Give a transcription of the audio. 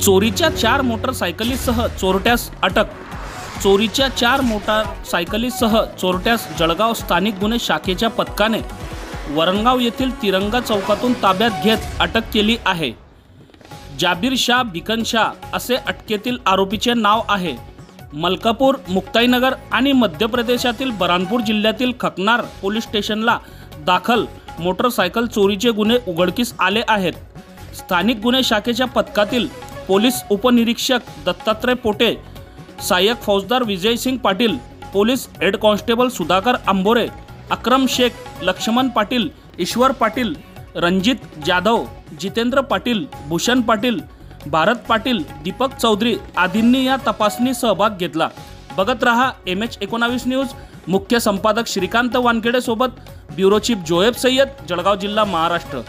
चोरीच्या 4 मोटरसायकलीसह चोरट्यास अटक। चोरीच्या 4 मोटारसायकलीसह चोरट्यास जळगाव स्थानिक गुन्हे शाखेच्या पथकाने वरणगाव येथील तिरंगा चौकातून ताब्यात घेत अटक केली आहे। जाबीर शाह बिकन शाह असे अटकेतील आरोपीचे नाव आहे। मलकापूर, मुक्ताईनगर आणि मध्य प्रदेशातील बरानपूर जिल्ह्यातील खकनार पोलीस स्टेशनला दाखल मोटरसायकल चोरीचे गुन्हे उघडकीस आले आहेत। स्थानिक गुन्हे शाखेच्या पथकातील पोलीस उपनिरीक्षक दत्तात्रय पोटे, सहाय्यक फौजदार Vijay Singh Patil, police head constable Sudhakar Ambore, Akram Shaikh, Laxman Patil, Ishwar Patil, Ranjit Jadhav, Jitendra Patil, Bhushan Patil, Bharat Patil, Deepak Chaudhari आदींनी या तपासणी सहभाग घेतला। बघत रहा MH19 न्यूज। मुख्य संपादक श्रीकांत वानखेडे सोबत ब्युरो चीफ जोएब सय्यद, जळगाव जिल्हा, महाराष्ट्र।